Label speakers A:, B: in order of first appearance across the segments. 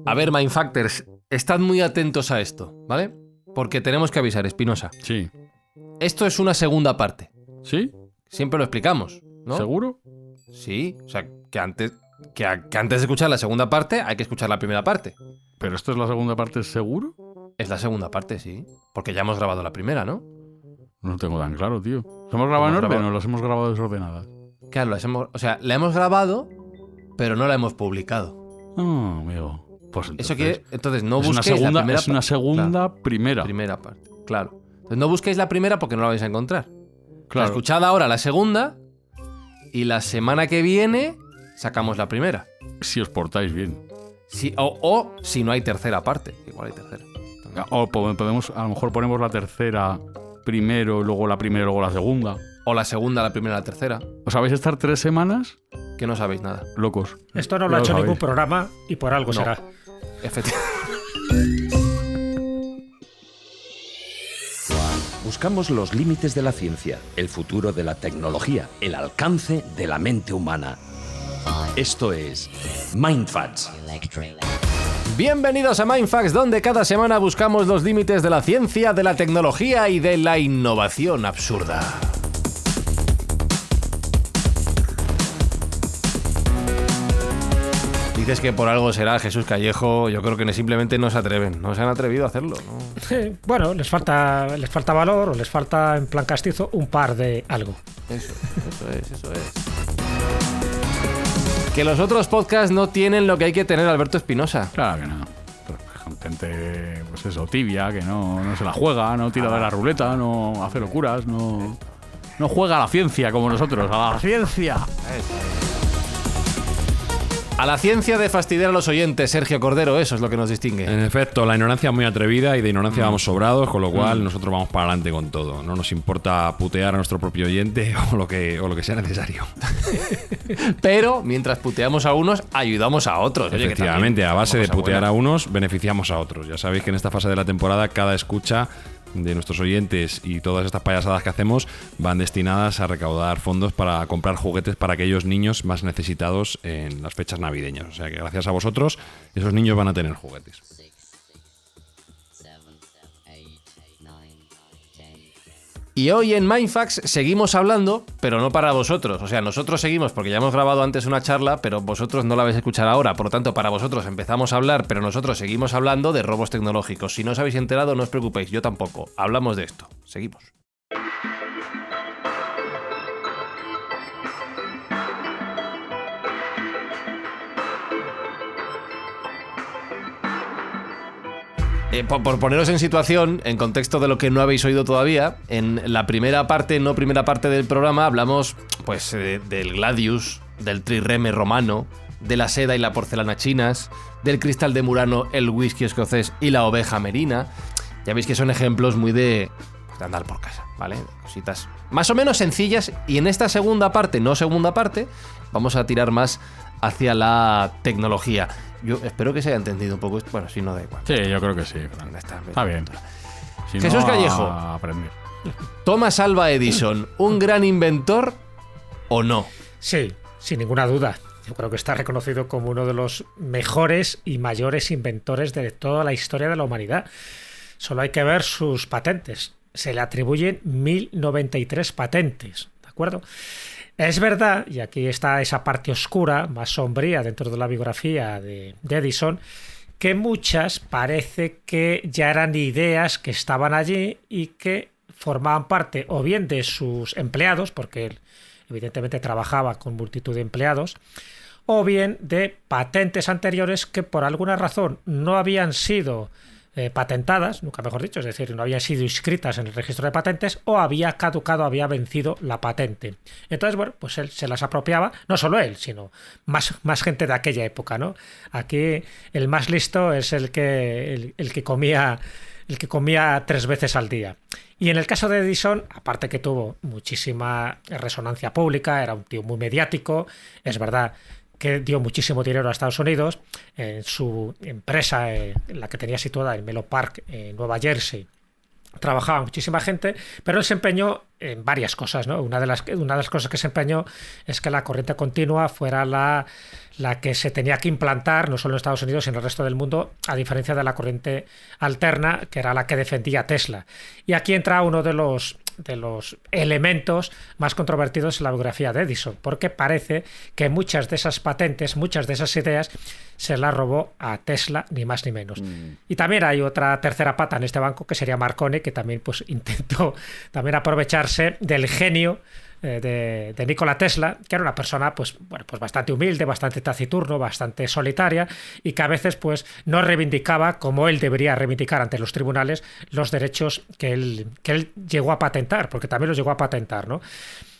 A: A ver, Mindfactors, estad muy atentos a esto, ¿vale? Porque tenemos que avisar, Espinosa.
B: Sí.
A: Esto es una segunda parte.
B: ¿Sí?
A: Siempre lo explicamos, ¿no?
B: ¿Seguro?
A: Sí, o sea, que antes de escuchar la segunda parte hay que escuchar la primera parte.
B: ¿Pero esto es la segunda parte, seguro?
A: Es la segunda parte, sí. Porque ya hemos grabado la primera, ¿no?
B: No lo tengo tan claro, tío. ¿Los hemos grabado en orden o los hemos grabado desordenadas?
A: Claro, la hemos grabado, pero no la hemos publicado.
B: Ah, amigo. Pues entonces,
A: entonces no
B: es una
A: busquéis
B: segunda,
A: la primera
B: es una segunda
A: claro,
B: primera.
A: Primera parte, claro. Entonces no busquéis la primera porque no la vais a encontrar.
B: Claro.
A: Escuchad ahora la segunda y la semana que viene sacamos la primera.
B: Si os portáis bien.
A: Sí, o si no hay tercera parte. Igual hay tercera.
B: O podemos, a lo mejor ponemos la tercera primero, luego la primera, luego la segunda.
A: O la segunda, la primera, la tercera.
B: ¿Os sabéis estar 3 semanas?
A: Que no sabéis nada.
B: Locos.
C: Esto no lo ha hecho ningún programa y por algo será.
A: Efectivamente.
D: Buscamos los límites de la ciencia, el futuro de la tecnología, el alcance de la mente humana. Esto es Mindfacts.
A: Bienvenidos a Mindfacts, donde cada semana buscamos los límites de la ciencia, de la tecnología y de la innovación absurda. Dices que por algo será, Jesús Callejo. Yo creo que simplemente no se atreven, no se han atrevido a hacerlo, ¿no?
C: Bueno, les falta valor o les falta en plan castizo un par de algo.
A: Eso es. Que los otros podcasts no tienen lo que hay que tener, Alberto Espinosa.
B: Claro que no. Gente, pues eso, tibia, que no se la juega, no tira de la ruleta, no hace locuras, no juega a la ciencia como nosotros, a la ciencia.
A: A la ciencia de fastidiar a los oyentes, Sergio Cordero, eso es lo que nos distingue.
E: En efecto, la ignorancia es muy atrevida y de ignorancia vamos sobrados, con lo cual nosotros vamos para adelante con todo. No nos importa putear a nuestro propio oyente o lo que sea necesario.
A: Pero mientras puteamos a unos, ayudamos a otros. Oye,
E: efectivamente, a base de putear
A: buena.
E: a unos, beneficiamos a otros. Ya sabéis que en esta fase de la temporada cada escucha de nuestros oyentes y todas estas payasadas que hacemos van destinadas a recaudar fondos para comprar juguetes para aquellos niños más necesitados en las fechas navideñas. O sea que gracias a vosotros esos niños van a tener juguetes.
A: Y hoy en Mindfacts seguimos hablando, pero no para vosotros. O sea, nosotros seguimos porque ya hemos grabado antes una charla, pero vosotros no la vais a escuchar ahora. Por lo tanto, para vosotros empezamos a hablar, pero nosotros seguimos hablando de robos tecnológicos. Si no os habéis enterado, no os preocupéis, yo tampoco. Hablamos de esto. Seguimos. Por poneros en situación, en contexto de lo que no habéis oído todavía, en la primera parte del programa hablamos pues del gladius, del trireme romano, de la seda y la porcelana chinas, del cristal de Murano, el whisky escocés y la oveja merina. Ya veis que son ejemplos muy de andar por casa, ¿vale? Cositas más o menos sencillas, y en esta segunda parte, vamos a tirar más hacia la tecnología. Yo espero que se haya entendido un poco esto. Bueno, si no, da igual.
B: Sí, yo creo que sí. Está bien. Si
A: Jesús
B: no,
A: Callejo.
B: a aprender.
A: ¿Thomas Alva Edison, un gran inventor o no?
C: Sí, sin ninguna duda. Yo creo que está reconocido como uno de los mejores y mayores inventores de toda la historia de la humanidad. Solo hay que ver sus patentes. Se le atribuyen 1093 patentes, ¿de acuerdo? Es verdad, y aquí está esa parte oscura, más sombría dentro de la biografía de Edison, que muchas parece que ya eran ideas que estaban allí y que formaban parte o bien de sus empleados, porque él evidentemente trabajaba con multitud de empleados, o bien de patentes anteriores que por alguna razón no habían sido patentadas, nunca mejor dicho, es decir, no habían sido inscritas en el registro de patentes, o había caducado, había vencido la patente. Entonces, bueno, pues él se las apropiaba, no solo él, sino más gente de aquella época, ¿no? Aquí el más listo es el que comía 3 veces al día. Y en el caso de Edison, aparte que tuvo muchísima resonancia pública, era un tío muy mediático, es verdad que dio muchísimo dinero a Estados Unidos, en su empresa, la que tenía situada en Menlo Park, en Nueva Jersey, trabajaba muchísima gente, pero él se empeñó en varias cosas, ¿no? Una de las cosas que se empeñó es que la corriente continua fuera la que se tenía que implantar, no solo en Estados Unidos, sino en el resto del mundo, a diferencia de la corriente alterna, que era la que defendía Tesla. Y aquí entra uno de los elementos más controvertidos en la biografía de Edison, porque parece que muchas de esas patentes, muchas de esas ideas, se las robó a Tesla, ni más ni menos. Y también hay otra tercera pata en este banco, que sería Marconi, que también pues intentó también aprovecharse del genio de Nikola Tesla, que era una persona pues bastante humilde, bastante taciturno, bastante solitaria, y que a veces pues no reivindicaba como él debería reivindicar ante los tribunales los derechos que él llegó a patentar, porque también los llegó a patentar, ¿no?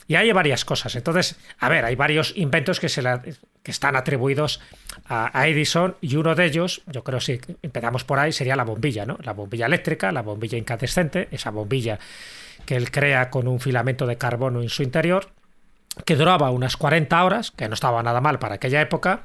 C: Y hay varias cosas. Entonces, hay varios inventos que están atribuidos a Edison, y uno de ellos, yo creo, si empezamos por ahí, sería la bombilla, ¿no? La bombilla eléctrica, la bombilla incandescente, esa bombilla que él crea con un filamento de carbono en su interior, que duraba unas 40 horas, que no estaba nada mal para aquella época,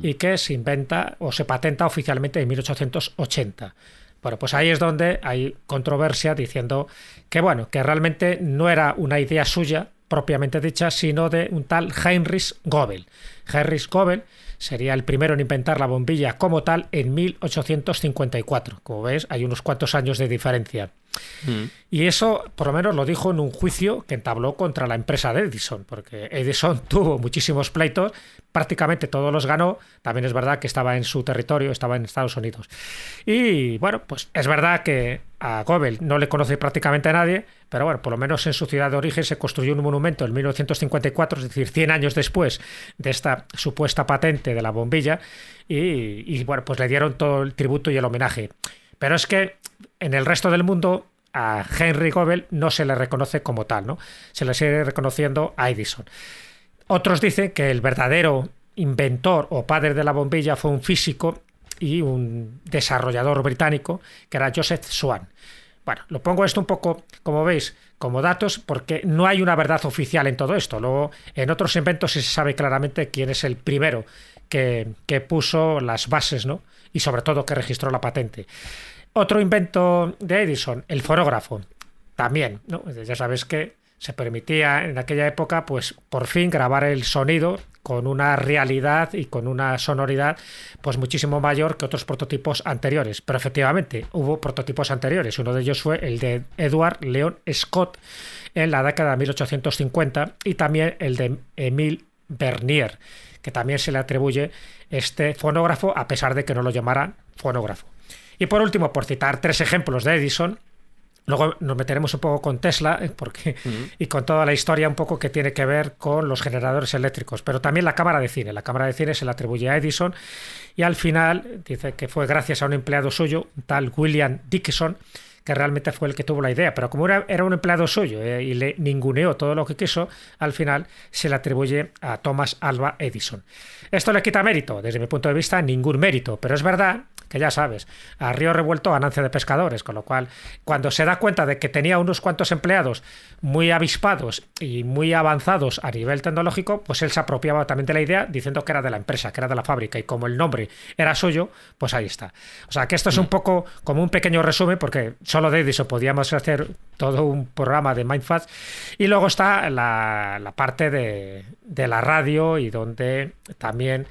C: y que se inventa o se patenta oficialmente en 1880. Bueno, pues ahí es donde hay controversia diciendo que, bueno, que realmente no era una idea suya propiamente dicha, sino de un tal Heinrich Goebel. Heinrich Goebel sería el primero en inventar la bombilla como tal en 1854. Como ves, hay unos cuantos años de diferencia. Y eso, por lo menos, lo dijo en un juicio que entabló contra la empresa de Edison, porque Edison tuvo muchísimos pleitos, prácticamente todos los ganó. También es verdad que estaba en su territorio, estaba en Estados Unidos. Y bueno, pues es verdad que a Goebel no le conoce prácticamente a nadie, pero bueno, por lo menos en su ciudad de origen se construyó un monumento en 1954, es decir, 100 años después de esta supuesta patente de la bombilla, y bueno, pues le dieron todo el tributo y el homenaje. Pero es que en el resto del mundo a Henry Goebel no se le reconoce como tal, ¿no? Se le sigue reconociendo a Edison. Otros dicen que el verdadero inventor o padre de la bombilla fue un físico y un desarrollador británico, que era Joseph Swan. Bueno, lo pongo esto un poco, como veis, como datos, porque no hay una verdad oficial en todo esto. Luego, en otros inventos sí se sabe claramente quién es el primero que puso las bases, ¿no? Y sobre todo que registró la patente. Otro invento de Edison, el fonógrafo, también, ¿no? Ya sabes que se permitía en aquella época, pues por fin grabar el sonido con una realidad y con una sonoridad pues muchísimo mayor que otros prototipos anteriores. Pero efectivamente hubo prototipos anteriores. Uno de ellos fue el de Edward Leon Scott en la década de 1850, y también el de Emile Bernier, que también se le atribuye este fonógrafo, a pesar de que no lo llamara fonógrafo. Y por último, por citar 3 ejemplos de Edison, luego nos meteremos un poco con Tesla y con toda la historia un poco que tiene que ver con los generadores eléctricos, pero también la cámara de cine. La cámara de cine se le atribuye a Edison, y al final dice que fue gracias a un empleado suyo, un tal William Dickinson, que realmente fue el que tuvo la idea, pero como era un empleado suyo y le ninguneó todo lo que quiso, al final se le atribuye a Thomas Alva Edison. Esto le quita mérito, desde mi punto de vista, ningún mérito, pero es verdad que, ya sabes, a río revuelto ganancia de pescadores, con lo cual, cuando se da cuenta de que tenía unos cuantos empleados muy avispados y muy avanzados a nivel tecnológico, pues él se apropiaba también de la idea, diciendo que era de la empresa, que era de la fábrica, y como el nombre era suyo, pues ahí está. O sea, que esto es un poco como un pequeño resumen, porque solo de Edison podíamos hacer todo un programa de Mindfacts. Y luego está la parte de la radio, y donde también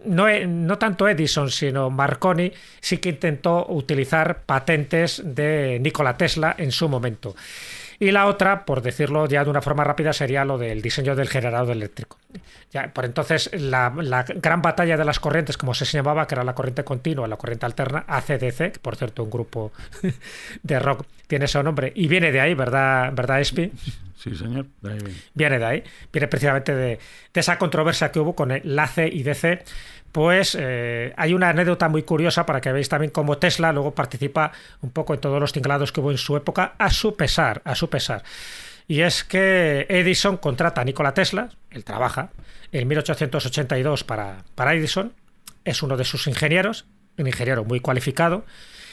C: no tanto Edison sino Marconi sí que intentó utilizar patentes de Nikola Tesla en su momento. Y la otra, por decirlo ya de una forma rápida, sería lo del diseño del generador eléctrico. Ya, por entonces, la gran batalla de las corrientes, como se llamaba, que era la corriente continua, la corriente alterna, AC/DC, que por cierto un grupo de rock tiene ese nombre, y viene de ahí, ¿verdad, Espi?
B: Sí, señor. De ahí
C: viene de ahí. Viene precisamente de esa controversia que hubo con el AC y DC. Pues hay una anécdota muy curiosa para que veáis también cómo Tesla luego participa un poco en todos los tinglados que hubo en su época, a su pesar. Y es que Edison contrata a Nikola Tesla, él trabaja en 1882 para Edison, es uno de sus ingenieros, un ingeniero muy cualificado,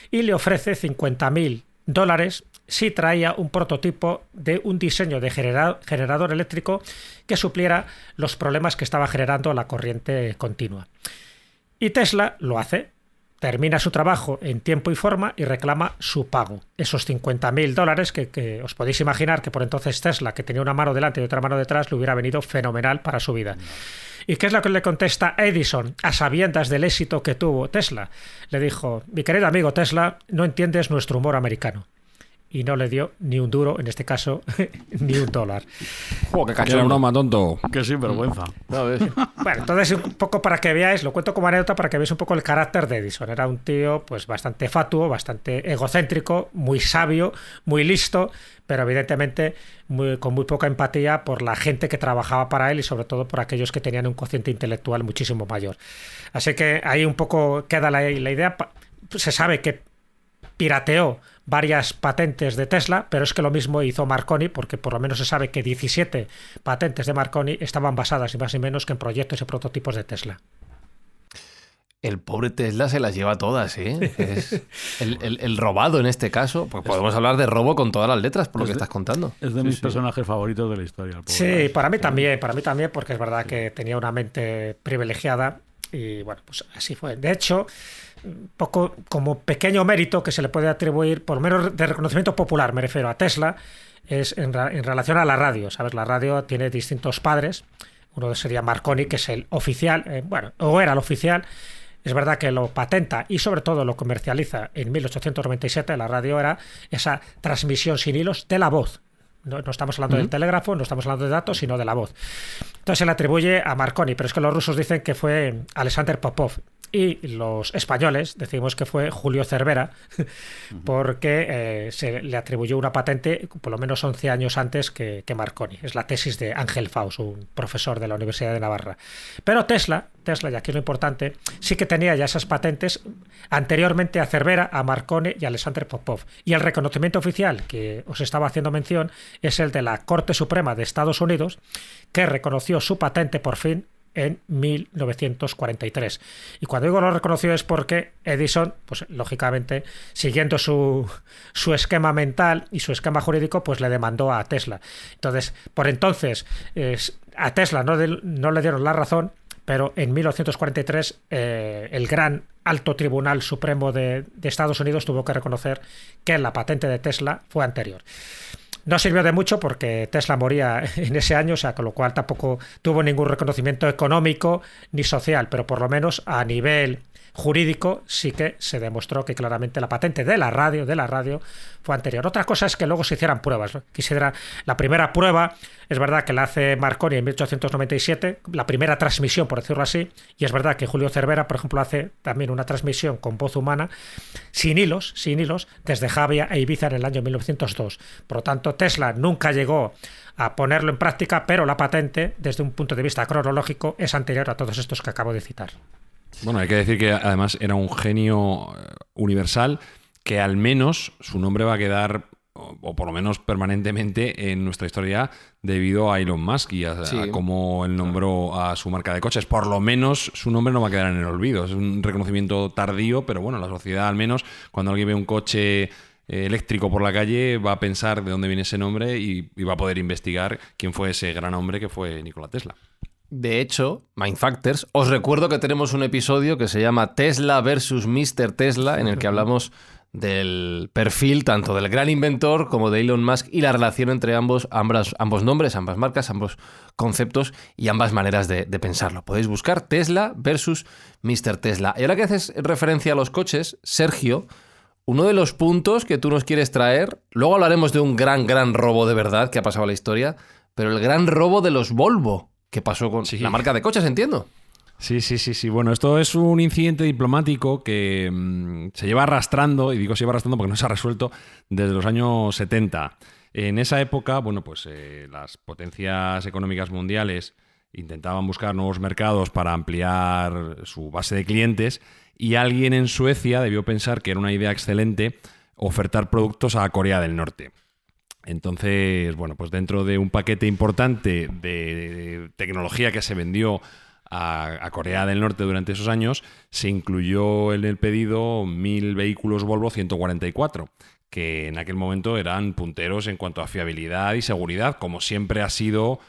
C: y le ofrece $50,000 si traía un prototipo de un diseño de generador eléctrico que supliera los problemas que estaba generando la corriente continua. Y Tesla lo hace. termina su trabajo en tiempo y forma y reclama su pago. Esos $50.000 que os podéis imaginar que por entonces Tesla, que tenía una mano delante y otra mano detrás, le hubiera venido fenomenal para su vida. ¿Y qué es lo que le contesta Edison a sabiendas del éxito que tuvo Tesla? Le dijo: mi querido amigo Tesla, no entiendes nuestro humor americano. Y no le dio ni un duro, en este caso, ni $1.
E: ¡Qué cachondo! Broma, tonto!
B: ¡Qué sinvergüenza!
C: Bueno, entonces un poco para que veáis, lo cuento como anécdota para que veáis un poco el carácter de Edison. Era un tío pues bastante fatuo, bastante egocéntrico, muy sabio, muy listo, pero evidentemente con muy poca empatía por la gente que trabajaba para él y sobre todo por aquellos que tenían un cociente intelectual muchísimo mayor. Así que ahí un poco queda la idea. Se sabe que pirateó varias patentes de Tesla, pero es que lo mismo hizo Marconi, porque por lo menos se sabe que 17 patentes de Marconi estaban basadas ni más ni menos que en proyectos y prototipos de Tesla.
A: El pobre Tesla se las lleva todas, ¿eh? Es el robado en este caso. Pues podemos hablar de robo con todas las letras, por lo que estás contando.
B: Es de mis personajes favoritos de la historia. El pobre.
C: Sí, para mí también, porque es verdad que tenía una mente privilegiada y bueno, pues así fue. De hecho, poco como pequeño mérito que se le puede atribuir, por lo menos de reconocimiento popular, me refiero a Tesla, es en relación a la radio. ¿Sabes? La radio tiene distintos padres. Uno sería Marconi, que es el oficial, o era el oficial. Es verdad que lo patenta y sobre todo lo comercializa en 1897. La radio era esa transmisión sin hilos de la voz. No estamos hablando del telégrafo, no estamos hablando de datos, sino de la voz. Entonces se le atribuye a Marconi, pero es que los rusos dicen que fue Alexander Popov. Y los españoles decimos que fue Julio Cervera, porque se le atribuyó una patente por lo menos 11 años antes que Marconi. Es la tesis de Ángel Faust, un profesor de la Universidad de Navarra. Pero Tesla, y aquí es lo importante, sí que tenía ya esas patentes anteriormente a Cervera, a Marconi y a Alexander Popov. Y el reconocimiento oficial que os estaba haciendo mención es el de la Corte Suprema de Estados Unidos, que reconoció su patente por fin en 1943. Y cuando digo lo reconoció es porque Edison, pues lógicamente, siguiendo su esquema mental y su esquema jurídico, pues le demandó a Tesla. Entonces, por entonces, a Tesla no le dieron la razón, pero en 1943 el gran Alto Tribunal Supremo de Estados Unidos tuvo que reconocer que la patente de Tesla fue anterior. No sirvió de mucho porque Tesla moría en ese año, o sea, con lo cual tampoco tuvo ningún reconocimiento económico ni social, pero por lo menos a nivel jurídico sí que se demostró que claramente la patente de la radio fue anterior. Otra cosa es que luego se hicieran pruebas, ¿no? La primera prueba es verdad que la hace Marconi en 1897, la primera transmisión, por decirlo así, y es verdad que Julio Cervera, por ejemplo, hace también una transmisión con voz humana sin hilos, desde Javia e Ibiza en el año 1902. Por lo tanto, Tesla nunca llegó a ponerlo en práctica, pero la patente, desde un punto de vista cronológico, es anterior a todos estos que acabo de citar.
E: Bueno, hay que decir que además era un genio universal que al menos su nombre va a quedar, o por lo menos permanentemente, en nuestra historia debido a Elon Musk y a cómo él nombró a su marca de coches. Por lo menos su nombre no va a quedar en el olvido. Es un reconocimiento tardío, pero bueno, la sociedad al menos, cuando alguien ve un coche eléctrico por la calle, va a pensar de dónde viene ese nombre y va a poder investigar quién fue ese gran hombre que fue Nikola Tesla.
A: De hecho, Mindfactors, os recuerdo que tenemos un episodio que se llama Tesla versus Mr. Tesla, en el que hablamos del perfil tanto del gran inventor como de Elon Musk y la relación entre ambos nombres, ambas marcas, ambos conceptos y ambas maneras de pensarlo. Podéis buscar Tesla versus Mr. Tesla. Y ahora que haces referencia a los coches, Sergio, uno de los puntos que tú nos quieres traer, luego hablaremos de un gran robo de verdad que ha pasado a la historia, pero el gran robo de los Volvo. ¿Qué pasó con la marca de coches, entiendo?
E: Sí. Bueno, esto es un incidente diplomático que se lleva arrastrando, y digo se lleva arrastrando porque no se ha resuelto, desde los años 70. En esa época, bueno, pues las potencias económicas mundiales intentaban buscar nuevos mercados para ampliar su base de clientes y alguien en Suecia debió pensar que era una idea excelente ofertar productos a Corea del Norte. Entonces, bueno, pues dentro de un paquete importante de tecnología que se vendió a Corea del Norte durante esos años, se incluyó en el pedido 1.000 vehículos Volvo 144, que en aquel momento eran punteros en cuanto a fiabilidad y seguridad, como siempre ha sido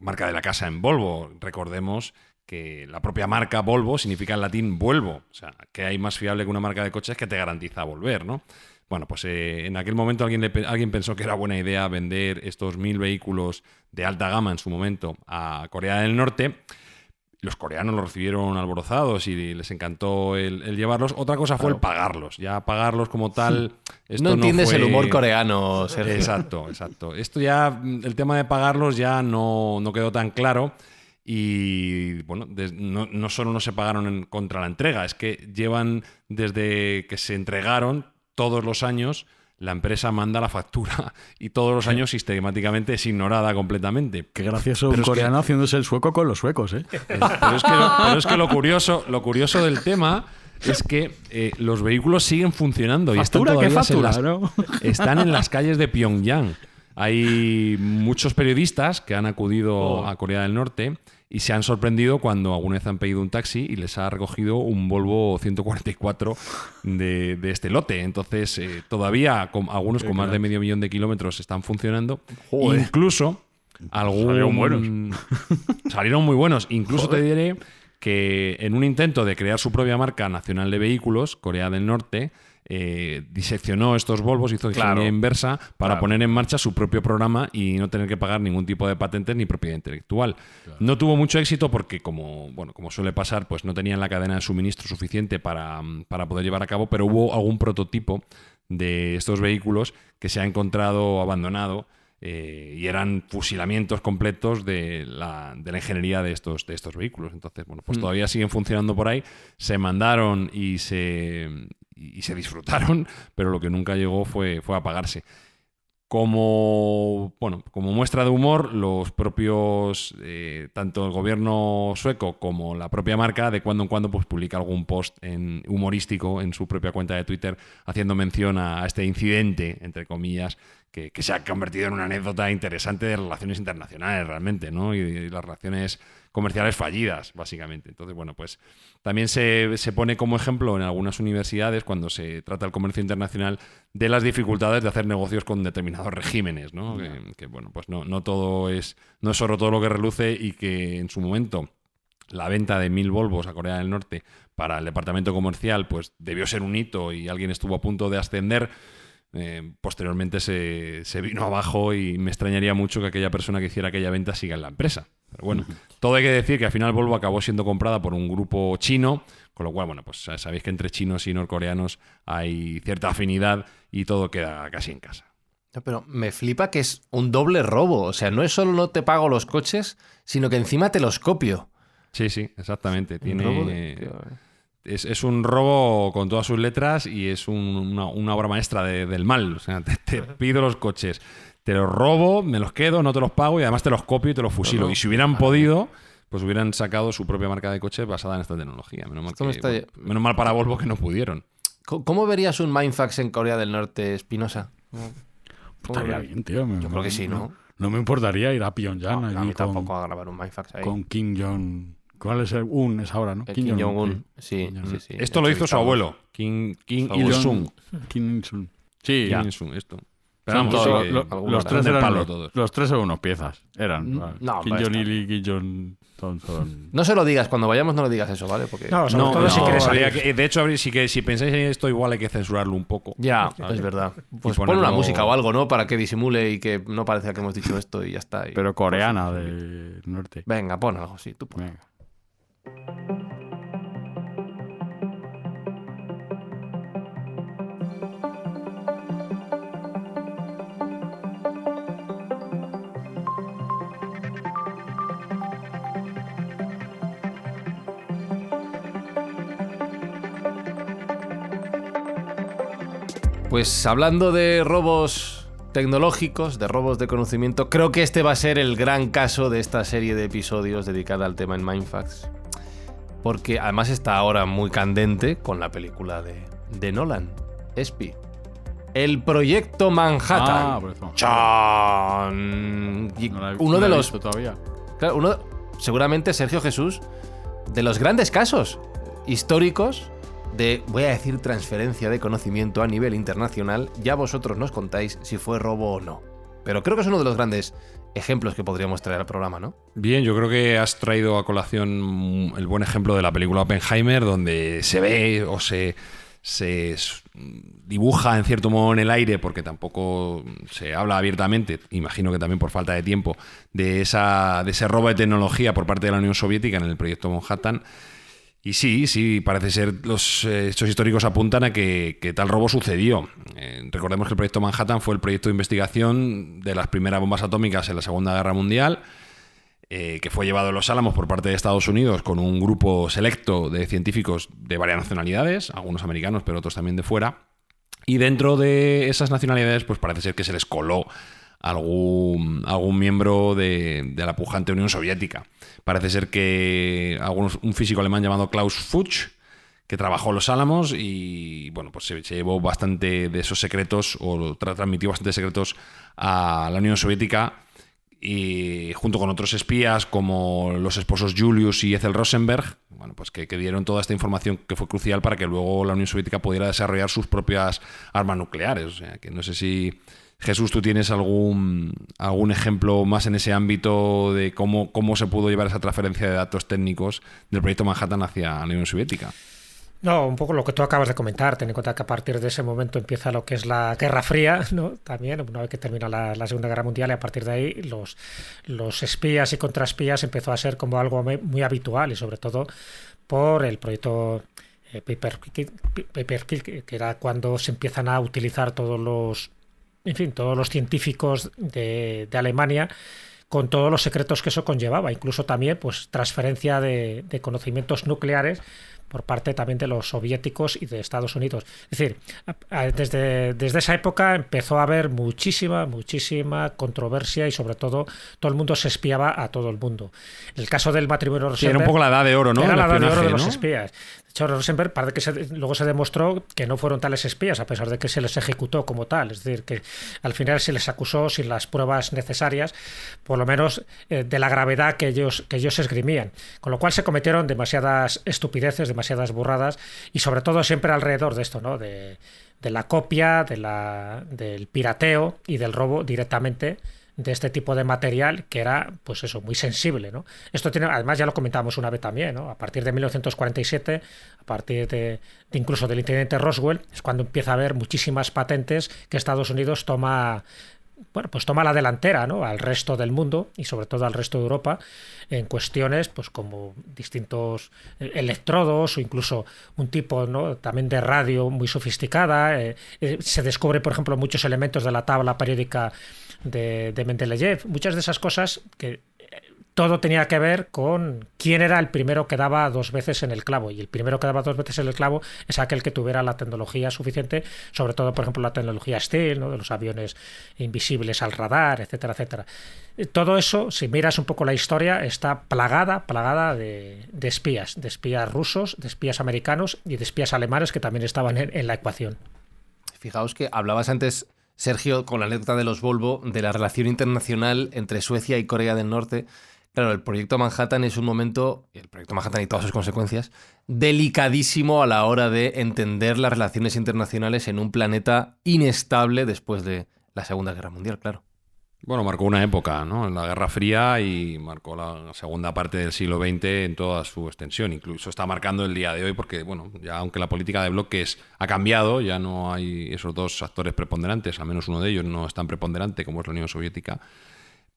E: marca de la casa en Volvo. Recordemos que la propia marca Volvo significa en latín vuelvo. O sea, que hay más fiable que una marca de coches que te garantiza volver, ¿no? Bueno, pues en aquel momento alguien pensó que era buena idea vender estos 1000 vehículos de alta gama en su momento a Corea del Norte. Los coreanos los recibieron alborozados y les encantó el llevarlos. Otra cosa fue el pagarlos. Ya pagarlos como tal... Esto
A: no entiendes
E: fue...
A: el humor coreano, Sergio.
E: Exacto. Esto ya, el tema de pagarlos ya no quedó tan claro. Y bueno, no solo no se pagaron contra la entrega, es que llevan desde que se entregaron todos los años... La empresa manda la factura y todos los años sistemáticamente es ignorada completamente.
B: Qué gracioso un coreano haciéndose el sueco con los suecos, ¿eh?
E: Pero es que lo curioso del tema es que los vehículos siguen funcionando y están todavía están en las calles de Pyongyang. Hay muchos periodistas que han acudido a Corea del Norte y se han sorprendido cuando alguna vez han pedido un taxi y les ha recogido un Volvo 144 de este lote. Entonces, todavía algunos con más de medio millón de kilómetros están funcionando. Joder. Incluso salieron muy buenos. Incluso te diré que en un intento de crear su propia marca nacional de vehículos, Corea del Norte diseccionó estos Volvos, hizo ingeniería inversa para poner en marcha su propio programa y no tener que pagar ningún tipo de patentes ni propiedad intelectual. No tuvo mucho éxito porque, como suele pasar, pues no tenían la cadena de suministro suficiente para poder llevar a cabo, pero hubo algún prototipo de estos vehículos que se ha encontrado abandonado y eran fusilamientos completos de la ingeniería de estos vehículos. Entonces, bueno, pues todavía siguen funcionando por ahí. Se mandaron y se disfrutaron, pero lo que nunca llegó fue a pagarse. Como muestra de humor, los propios, tanto el gobierno sueco como la propia marca, de cuando en cuando pues publica algún post humorístico en su propia cuenta de Twitter haciendo mención a este incidente, entre comillas, que se ha convertido en una anécdota interesante de relaciones internacionales realmente, ¿no? Y las relaciones comerciales fallidas, básicamente. Entonces, bueno, pues también se pone como ejemplo en algunas universidades cuando se trata el comercio internacional de las dificultades de hacer negocios con determinados regímenes, ¿no? Que bueno, pues no todo es oro todo lo que reluce y que en su momento la venta de 1000 Volvos a Corea del Norte para el departamento comercial pues debió ser un hito y alguien estuvo a punto de ascender. Posteriormente se vino abajo y me extrañaría mucho que aquella persona que hiciera aquella venta siga en la empresa. Pero bueno, todo hay que decir que al final Volvo acabó siendo comprada por un grupo chino, con lo cual, bueno, pues sabéis que entre chinos y norcoreanos hay cierta afinidad y todo queda casi en casa.
A: No, pero me flipa que es un doble robo. O sea, no es solo no te pago los coches, sino que encima te los copio.
E: Sí, exactamente. Es un robo con todas sus letras y es una obra maestra del mal. O sea, te pido los coches, te los robo, me los quedo, no te los pago y además te los copio y te los fusilo. Y si hubieran podido, pues hubieran sacado su propia marca de coches basada en esta tecnología. Menos mal para Volvo que no pudieron.
A: ¿Cómo verías un Mindfax en Corea del Norte, Espinosa?
B: Estaría bien, tío.
A: Yo creo que sí, ¿no?
B: No me importaría ir a Pyongyang.
A: A mí tampoco a grabar un Mindfax ahí.
B: Con Kim Jong. ¿Cuál es el Un? Es ahora, ¿no?
A: Kim Jong-un. Sí.
E: Esto lo hizo su abuelo, Kim Il-sung.
B: Kim Il-sung. Sí,
E: Kim Il-sung, esto.
B: Pero vamos, los tres eran los tres son unos piezas. Eran. Kim Jong-il y Kim Jong-un.
A: No se lo digas, cuando vayamos no lo digas eso, ¿vale? Porque
C: sobre todo si quieres salir.
E: De hecho, si pensáis en esto, igual hay que censurarlo un poco.
A: Ya, es verdad. Pues pon una música o algo, ¿no? Para que disimule y que no parezca que hemos dicho esto y ya está.
B: Pero coreana del norte.
A: Venga, pon algo, sí, tú pon.
B: Venga.
A: Pues hablando de robos tecnológicos, de robos de conocimiento, creo que este va a ser el gran caso de esta serie de episodios dedicada al tema en Mindfax. Porque además está ahora muy candente con la película de Nolan, Espi. El Proyecto Manhattan. ¡Chan! Uno de los...
B: todavía.
A: Claro, seguramente, Sergio Jesús, de los grandes casos históricos de, voy a decir, transferencia de conocimiento a nivel internacional. Ya vosotros nos contáis si fue robo o no. Pero creo que es uno de los grandes ejemplos que podríamos traer al programa, ¿no?
E: Bien, yo creo que has traído a colación el buen ejemplo de la película Oppenheimer, donde se ve o se dibuja en cierto modo en el aire, porque tampoco se habla abiertamente, imagino que también por falta de tiempo, de ese robo de tecnología por parte de la Unión Soviética en el proyecto Manhattan. Y sí, parece ser, los hechos históricos apuntan a que tal robo sucedió. Recordemos que el proyecto Manhattan fue el proyecto de investigación de las primeras bombas atómicas en la Segunda Guerra Mundial, que fue llevado a Los Álamos por parte de Estados Unidos con un grupo selecto de científicos de varias nacionalidades, algunos americanos, pero otros también de fuera. Y dentro de esas nacionalidades, pues parece ser que se les coló algún miembro de la pujante Unión Soviética. Parece ser que un físico alemán llamado Klaus Fuchs, que trabajó en Los Álamos y bueno, pues se llevó bastante de esos secretos o transmitió bastantes secretos a la Unión Soviética, y junto con otros espías como los esposos Julius y Ethel Rosenberg, bueno, pues que dieron toda esta información que fue crucial para que luego la Unión Soviética pudiera desarrollar sus propias armas nucleares. O sea, que no sé si, Jesús, tú tienes algún ejemplo más en ese ámbito de cómo se pudo llevar esa transferencia de datos técnicos del proyecto Manhattan hacia la Unión Soviética.
C: No, un poco lo que tú acabas de comentar. Ten en cuenta que a partir de ese momento empieza lo que es la Guerra Fría, ¿no? También, una vez que termina la Segunda Guerra Mundial, y a partir de ahí los espías y contraespías empezó a ser como algo muy habitual, y sobre todo por el proyecto Paperclip, que era cuando se empiezan a utilizar todos los científicos de Alemania, con todos los secretos que eso conllevaba, incluso también pues transferencia de conocimientos nucleares por parte también de los soviéticos y de Estados Unidos. Es decir, desde esa época empezó a haber muchísima controversia, y sobre todo el mundo se espiaba a todo el mundo. El caso del matrimonio Rosenberg...
E: Sí, era un poco la edad de oro, ¿no?
C: Era la edad de oro de los
E: ¿no?
C: espías. De hecho, Rosenberg parece que luego se demostró que no fueron tales espías, a pesar de que se les ejecutó como tal. Es decir, que al final se les acusó sin las pruebas necesarias, por lo menos de la gravedad que ellos esgrimían. Con lo cual se cometieron demasiadas estupideces, demasiadas burradas, y sobre todo siempre alrededor de esto, ¿no? De la copia, del pirateo y del robo directamente de este tipo de material, que era, pues eso, muy sensible, ¿no? Esto tiene, además, ya lo comentábamos una vez también, ¿no? A partir de 1947, a partir de incluso del incidente Roswell, es cuando empieza a haber muchísimas patentes que Estados Unidos toma la delantera, ¿no? Al resto del mundo, y sobre todo al resto de Europa, en cuestiones pues como distintos electrodos, o incluso un tipo, ¿no? También de radio muy sofisticada. Se descubre, por ejemplo, muchos elementos de la tabla periódica de Mendeleev. Muchas de esas cosas que todo tenía que ver con quién era el primero que daba 2 veces en el clavo, y el primero que daba 2 veces en el clavo es aquel que tuviera la tecnología suficiente, sobre todo, por ejemplo, la tecnología Stealth, ¿no? De los aviones invisibles al radar, etcétera, etcétera. Todo eso, si miras un poco la historia, está plagada de espías rusos, de espías americanos y de espías alemanes que también estaban en la ecuación.
A: Fijaos que hablabas antes, Sergio, con la anécdota de los Volvo, de la relación internacional entre Suecia y Corea del Norte. Claro, el proyecto Manhattan es un momento, el proyecto Manhattan y todas sus consecuencias, delicadísimo a la hora de entender las relaciones internacionales en un planeta inestable después de la Segunda Guerra Mundial, claro.
E: Bueno, marcó una época, ¿no? En la Guerra Fría, y marcó la segunda parte del siglo XX en toda su extensión. Incluso está marcando el día de hoy porque, bueno, ya aunque la política de bloques ha cambiado, ya no hay esos dos actores preponderantes, al menos uno de ellos no es tan preponderante como es la Unión Soviética,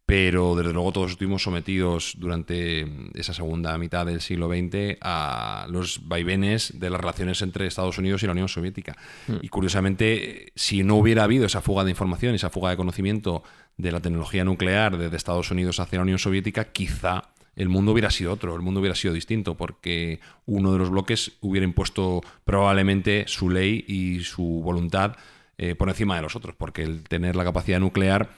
E: pero desde luego todos estuvimos sometidos durante esa segunda mitad del siglo XX a los vaivenes de las relaciones entre Estados Unidos y la Unión Soviética. Y curiosamente, si no hubiera habido esa fuga de información, esa fuga de conocimiento de la tecnología nuclear desde Estados Unidos hacia la Unión Soviética, quizá el mundo hubiera sido otro, el mundo hubiera sido distinto, porque uno de los bloques hubiera impuesto probablemente su ley y su voluntad por encima de los otros, porque el tener la capacidad nuclear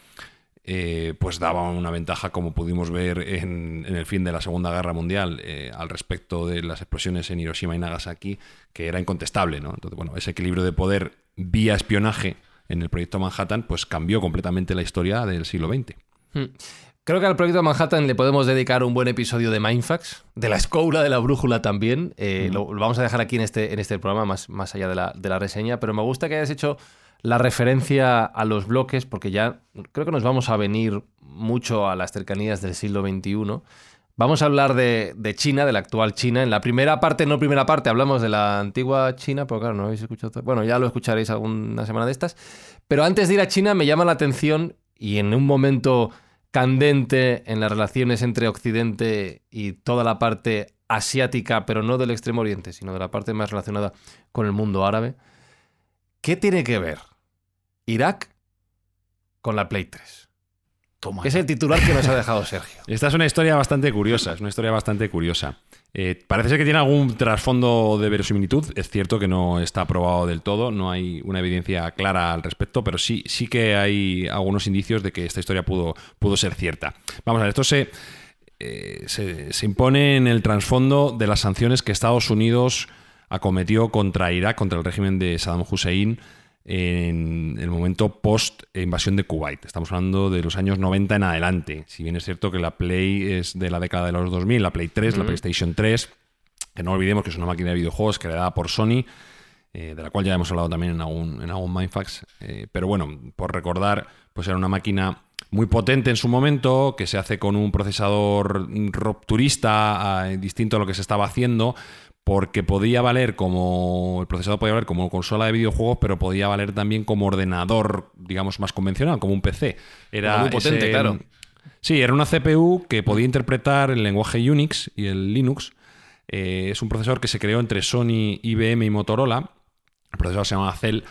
E: pues daba una ventaja, como pudimos ver en el fin de la Segunda Guerra Mundial, al respecto de las explosiones en Hiroshima y Nagasaki, que era incontestable, ¿no? Entonces, bueno, ese equilibrio de poder vía espionaje en el proyecto Manhattan pues cambió completamente la historia del siglo XX.
A: Creo que al proyecto Manhattan le podemos dedicar un buen episodio de Mindfax, de la escoula de la brújula también. Lo vamos a dejar aquí en este programa, más allá de la reseña, pero me gusta que hayas hecho la referencia a los bloques, porque ya creo que nos vamos a venir mucho a las cercanías del siglo XXI. Vamos a hablar de China, de la actual China. En la primera parte, hablamos de la antigua China, pero claro, no habéis escuchado. Bueno, ya lo escucharéis alguna semana de estas. Pero antes de ir a China, me llama la atención, y en un momento candente en las relaciones entre Occidente y toda la parte asiática, pero no del Extremo Oriente, sino de la parte más relacionada con el mundo árabe, ¿qué tiene que ver Irak con la Play 3?
B: Toma.
A: Es el titular que nos ha dejado Sergio.
E: Esta es una historia bastante curiosa, Parece ser que tiene algún trasfondo de verosimilitud. Es cierto que no está probado del todo, no hay una evidencia clara al respecto, pero sí que hay algunos indicios de que esta historia pudo ser cierta. Vamos a ver, esto se impone en el trasfondo de las sanciones que Estados Unidos acometió contra Irak, contra el régimen de Saddam Hussein, en el momento post-invasión de Kuwait. Estamos hablando de los años 90 en adelante. Si bien es cierto que la Play es de la década de los 2000, la Play 3, la PlayStation 3, que no olvidemos que es una máquina de videojuegos creada por Sony, de la cual ya hemos hablado también en algún Mindfax. Pero bueno, por recordar, pues era una máquina muy potente en su momento, que se hace con un procesador rupturista, distinto a lo que se estaba haciendo, porque el procesador podía valer como consola de videojuegos, pero podía valer también como ordenador, digamos, más convencional, como un PC. Era
A: muy potente, claro.
E: Sí, era una CPU que podía interpretar el lenguaje Unix y el Linux. Es un procesador que se creó entre Sony, IBM y Motorola. El procesador se llamaba Cell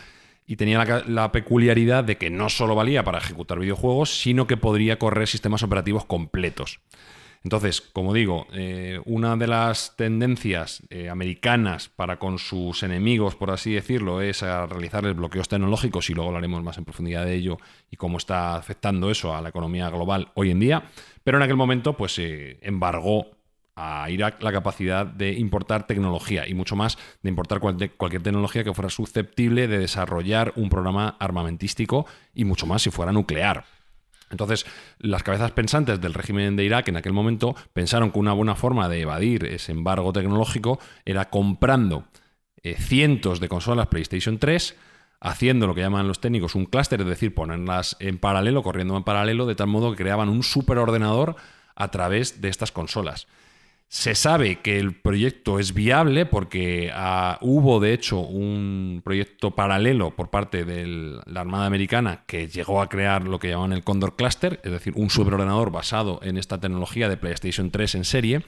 E: y tenía la peculiaridad de que no solo valía para ejecutar videojuegos, sino que podría correr sistemas operativos completos. Entonces, como digo, una de las tendencias americanas para con sus enemigos, por así decirlo, es a realizarles bloqueos tecnológicos, y luego hablaremos más en profundidad de ello y cómo está afectando eso a la economía global hoy en día. Pero en aquel momento, pues embargó a Irak la capacidad de importar tecnología, y mucho más de importar cualquier tecnología que fuera susceptible de desarrollar un programa armamentístico, y mucho más si fuera nuclear. Entonces, las cabezas pensantes del régimen de Irak en aquel momento pensaron que una buena forma de evadir ese embargo tecnológico era comprando cientos de consolas PlayStation 3, haciendo lo que llaman los técnicos un clúster, es decir, ponerlas en paralelo, corriendo en paralelo, de tal modo que creaban un superordenador a través de estas consolas. Se sabe que el proyecto es viable porque hubo, de hecho, un proyecto paralelo por parte de la Armada Americana que llegó a crear lo que llamaban el Condor Cluster, es decir, un superordenador basado en esta tecnología de PlayStation 3 en serie,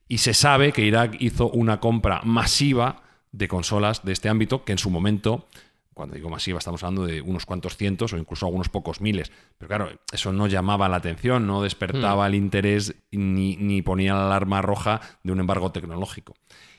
E: y se sabe que Irak hizo una compra masiva de consolas de este ámbito, que en su momento, cuando digo masiva, estamos hablando de unos cuantos cientos o incluso algunos pocos miles. Pero claro, eso no llamaba la atención, no despertaba el interés ni ponía la alarma roja de un embargo tecnológico.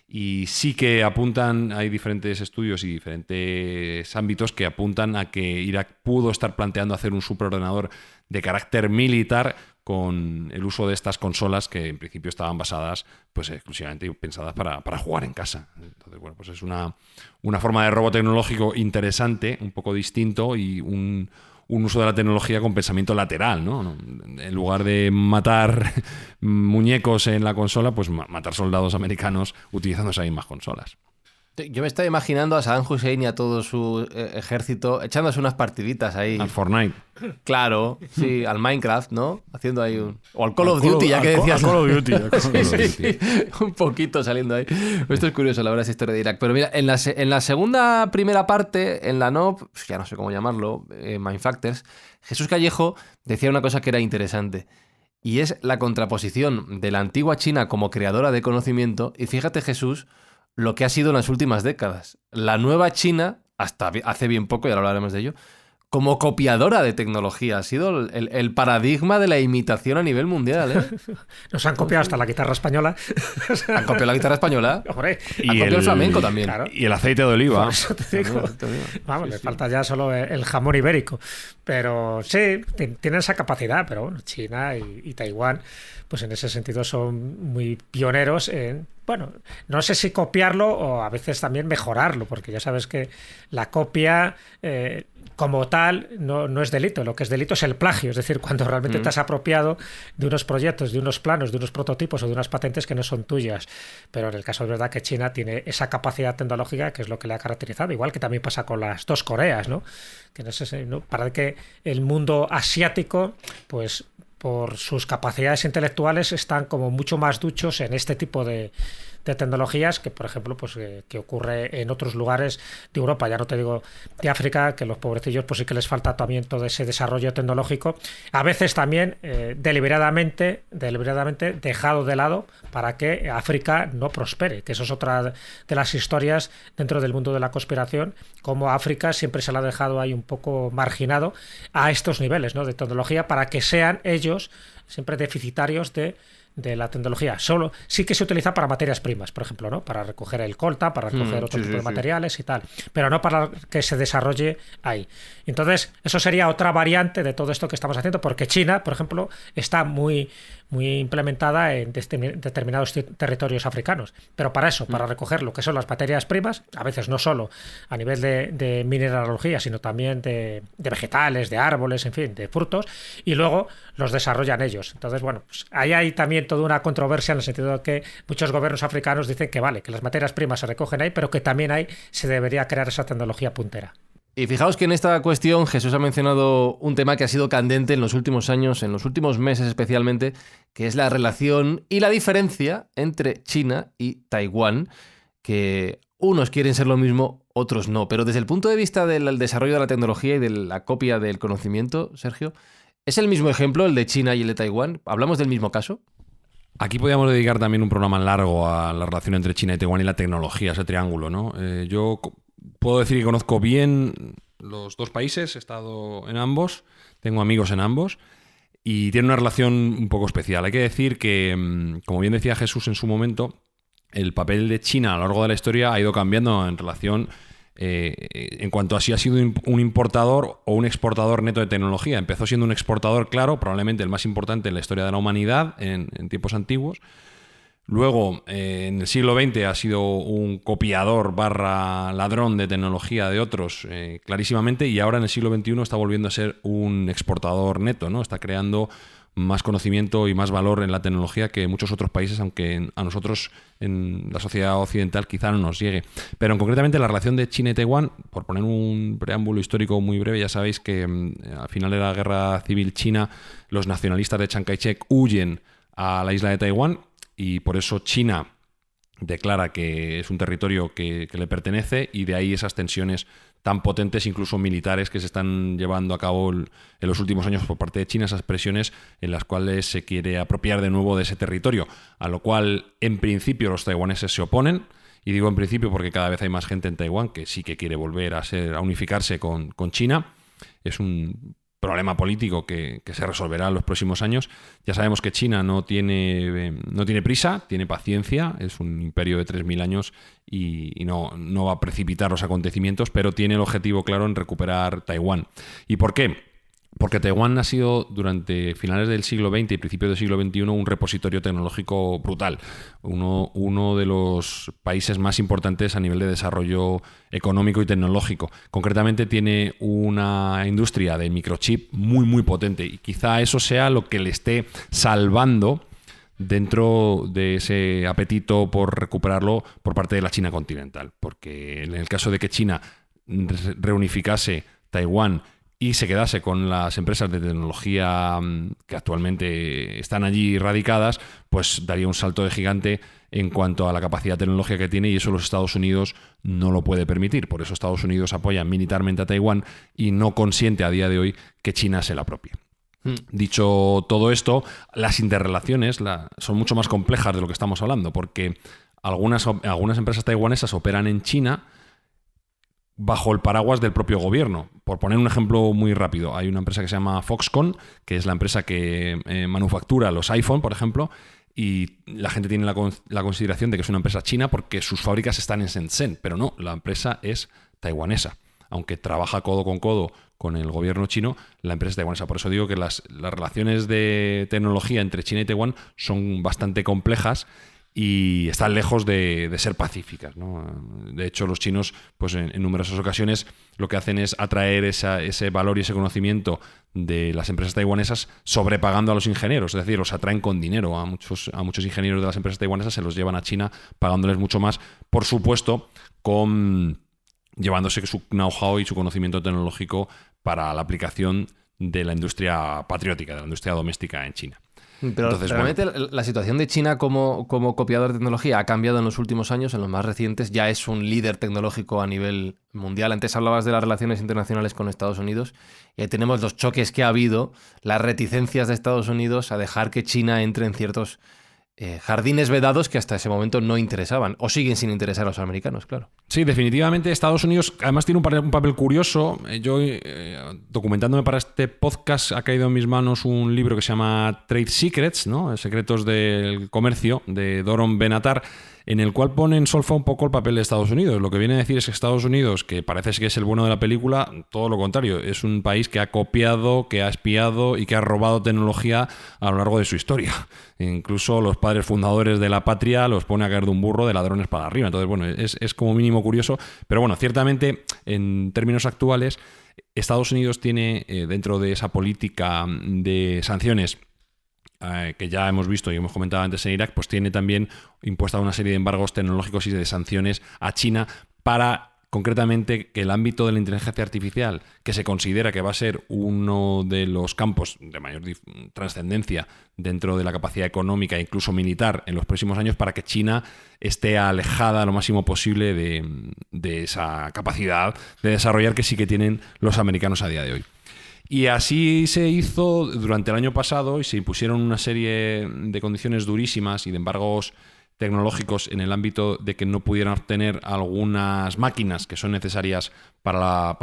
E: Y sí que apuntan, hay diferentes estudios y diferentes ámbitos que apuntan a que Irak pudo estar planteando hacer un superordenador de carácter militar con el uso de estas consolas que en principio estaban basadas pues exclusivamente pensadas para jugar en casa. Entonces, bueno, pues es una forma de robo tecnológico interesante, un poco distinto, y un uso de la tecnología con pensamiento lateral, ¿no? En lugar de matar muñecos en la consola, pues matar soldados americanos utilizando esas mismas consolas.
A: Yo me estoy imaginando a Saddam Hussein y a todo su ejército echándose unas partiditas ahí.
E: Al Fortnite.
A: Claro, sí, al Minecraft, ¿no? Haciendo ahí o al Call of Duty, ya que decías.
B: Al Call of Duty.
A: Sí, un poquito saliendo ahí. Esto es curioso, la verdad, esa historia de Irak. Pero mira, en la primera parte, en la NOP, ya no sé cómo llamarlo, Mindfactors, Jesús Callejo decía una cosa que era interesante. Y es la contraposición de la antigua China como creadora de conocimiento. Y fíjate, Jesús, lo que ha sido en las últimas décadas. La nueva China, hasta hace bien poco, ya lo hablaremos de ello, como copiadora de tecnología. Ha sido el paradigma de la imitación a nivel mundial, ¿eh?
C: Nos han copiado hasta la guitarra española.
A: Han copiado la guitarra española.
C: Hombre,
A: han copiado el flamenco también.
B: Claro. Y el aceite de oliva.
C: Por eso te digo. Vamos, le falta ya solo el jamón ibérico. Pero sí, tienen esa capacidad. Pero bueno, China y Taiwán, pues en ese sentido son muy pioneros en bueno, no sé si copiarlo o a veces también mejorarlo, porque ya sabes que la copia como tal no es delito. Lo que es delito es el plagio, es decir, cuando realmente te has apropiado de unos proyectos, de unos planos, de unos prototipos o de unas patentes que no son tuyas. Pero en el caso de verdad que China tiene esa capacidad tecnológica que es lo que le ha caracterizado, igual que también pasa con las dos Coreas, ¿no? Que no sé, ¿no? Para que el mundo asiático, pues por sus capacidades intelectuales están como mucho más duchos en este tipo de tecnologías que, por ejemplo, pues que ocurre en otros lugares de Europa, ya no te digo de África, que los pobrecillos pues sí que les falta también todo ese desarrollo tecnológico, a veces también deliberadamente dejado de lado para que África no prospere, que eso es otra de las historias dentro del mundo de la conspiración, como África siempre se la ha dejado ahí un poco marginado a estos niveles, ¿no?, de tecnología, para que sean ellos siempre deficitarios de la tecnología. Solo sí que se utiliza para materias primas, por ejemplo, ¿no?, para recoger el colta, para recoger otro tipo de materiales y tal, pero no para que se desarrolle ahí. Entonces, eso sería otra variante de todo esto que estamos haciendo, porque China, por ejemplo, está muy implementada en determinados territorios africanos, pero para eso, para recoger lo que son las materias primas, a veces no solo a nivel de mineralogía, sino también de vegetales, de árboles, en fin, de frutos, y luego los desarrollan ellos. Entonces, bueno, pues ahí hay también toda una controversia en el sentido de que muchos gobiernos africanos dicen que vale, que las materias primas se recogen ahí, pero que también ahí se debería crear esa tecnología puntera.
A: Y fijaos que en esta cuestión Jesús ha mencionado un tema que ha sido candente en los últimos años, en los últimos meses especialmente, que es la relación y la diferencia entre China y Taiwán, que unos quieren ser lo mismo, otros no. Pero desde el punto de vista del desarrollo de la tecnología y de la copia del conocimiento, Sergio, ¿es el mismo ejemplo el de China y el de Taiwán? ¿Hablamos del mismo caso?
E: Aquí podríamos dedicar también un programa largo a la relación entre China y Taiwán y la tecnología, ese triángulo, ¿no? Yo puedo decir que conozco bien los dos países, he estado en ambos, tengo amigos en ambos y tienen una relación un poco especial. Hay que decir que, como bien decía Jesús en su momento, el papel de China a lo largo de la historia ha ido cambiando en relación en cuanto a si ha sido un importador o un exportador neto de tecnología. Empezó siendo un exportador, claro, probablemente el más importante en la historia de la humanidad en tiempos antiguos. Luego, en el siglo XX ha sido un copiador / ladrón de tecnología de otros, clarísimamente, y ahora en el siglo XXI está volviendo a ser un exportador neto, ¿no? Está creando más conocimiento y más valor en la tecnología que muchos otros países, aunque a nosotros en la sociedad occidental quizá no nos llegue. Pero en concretamente la relación de China y Taiwán, por poner un preámbulo histórico muy breve, ya sabéis que al final de la guerra civil china, los nacionalistas de Chiang Kai-shek huyen a la isla de Taiwán y por eso China declara que es un territorio que le pertenece, y de ahí esas tensiones tan potentes, incluso militares, que se están llevando a cabo en los últimos años por parte de China, esas presiones en las cuales se quiere apropiar de nuevo de ese territorio, a lo cual en principio los taiwaneses se oponen, y digo en principio porque cada vez hay más gente en Taiwán que sí que quiere volver a unificarse con China. Es un problema político que se resolverá en los próximos años. Ya sabemos que China no tiene prisa, tiene paciencia, es un imperio de 3.000 años y no va a precipitar los acontecimientos, pero tiene el objetivo claro en recuperar Taiwán. ¿Y por qué? Porque Taiwán ha sido durante finales del siglo XX y principios del siglo XXI un repositorio tecnológico brutal. Uno de los países más importantes a nivel de desarrollo económico y tecnológico. Concretamente tiene una industria de microchip muy, muy potente, y quizá eso sea lo que le esté salvando dentro de ese apetito por recuperarlo por parte de la China continental. Porque en el caso de que China reunificase Taiwán y se quedase con las empresas de tecnología que actualmente están allí radicadas, pues daría un salto de gigante en cuanto a la capacidad tecnológica que tiene, y eso los Estados Unidos no lo puede permitir. Por eso Estados Unidos apoya militarmente a Taiwán y no consiente a día de hoy que China se la apropie. Dicho todo esto, las interrelaciones son mucho más complejas de lo que estamos hablando, porque algunas empresas taiwanesas operan en China bajo el paraguas del propio gobierno. Por poner un ejemplo muy rápido, hay una empresa que se llama Foxconn, que es la empresa que manufactura los iPhone, por ejemplo, y la gente tiene la consideración de que es una empresa china porque sus fábricas están en Shenzhen, pero no, la empresa es taiwanesa. Aunque trabaja codo con codo con el gobierno chino, la empresa es taiwanesa. Por eso digo que las relaciones de tecnología entre China y Taiwán son bastante complejas, y están lejos de ser pacíficas, ¿no? De hecho, los chinos, pues en numerosas ocasiones, lo que hacen es atraer ese valor y ese conocimiento de las empresas taiwanesas sobrepagando a los ingenieros, es decir, los atraen con dinero a muchos ingenieros de las empresas taiwanesas, se los llevan a China pagándoles mucho más, por supuesto, llevándose su know-how y su conocimiento tecnológico para la aplicación de la industria patriótica, de la industria doméstica en China.
A: Pero
E: Entonces,
A: realmente la situación de China como copiador de tecnología ha cambiado en los últimos años, en los más recientes. Ya es un líder tecnológico a nivel mundial. Antes hablabas de las relaciones internacionales con Estados Unidos y ahí tenemos los choques que ha habido, las reticencias de Estados Unidos a dejar que China entre en ciertos jardines vedados que hasta ese momento no interesaban o siguen sin interesar a los americanos, claro.
E: Sí, definitivamente Estados Unidos además tiene un papel curioso. Yo, documentándome para este podcast, ha caído en mis manos un libro que se llama Trade Secrets, ¿no? Secretos del Comercio, de Doron Benatar, en el cual pone en solfa un poco el papel de Estados Unidos. Lo que viene a decir es que Estados Unidos, que parece que es el bueno de la película, todo lo contrario, es un país que ha copiado, que ha espiado y que ha robado tecnología a lo largo de su historia. Incluso los padres fundadores de la patria los pone a caer de un burro de ladrones para arriba. Entonces, bueno, es como mínimo curioso. Pero bueno, ciertamente, en términos actuales, Estados Unidos tiene, dentro de esa política de sanciones que ya hemos visto y hemos comentado antes en Irak, pues tiene también impuesta una serie de embargos tecnológicos y de sanciones a China para, concretamente, que el ámbito de la inteligencia artificial, que se considera que va a ser uno de los campos de mayor trascendencia dentro de la capacidad económica e incluso militar en los próximos años, para que China esté alejada lo máximo posible de esa capacidad de desarrollar que sí que tienen los americanos a día de hoy. Y así se hizo durante el año pasado y se impusieron una serie de condiciones durísimas y de embargos tecnológicos en el ámbito de que no pudieran obtener algunas máquinas que son necesarias para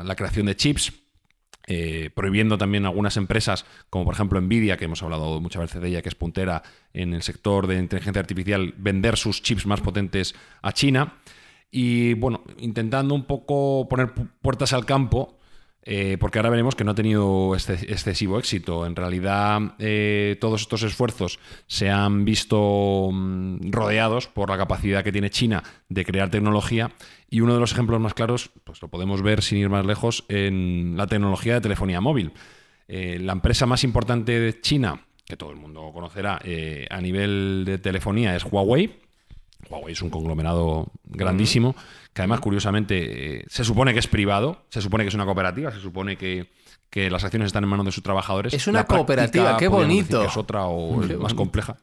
E: la creación de chips, prohibiendo también algunas empresas, como por ejemplo Nvidia, que hemos hablado muchas veces de ella, que es puntera en el sector de inteligencia artificial, vender sus chips más potentes a China. Y bueno, intentando un poco poner puertas al campo, porque ahora veremos que no ha tenido excesivo éxito. En realidad, todos estos esfuerzos se han visto rodeados por la capacidad que tiene China de crear tecnología, y uno de los ejemplos más claros, pues lo podemos ver sin ir más lejos en la tecnología de telefonía móvil. La empresa más importante de China, que todo el mundo conocerá a nivel de telefonía, es Huawei. Huawei es un conglomerado grandísimo, que además, curiosamente, se supone que es privado, se supone que es una cooperativa, se supone que las acciones están en manos de sus trabajadores.
A: Es una cooperativa, qué bonito.
E: Que es otra o es más compleja.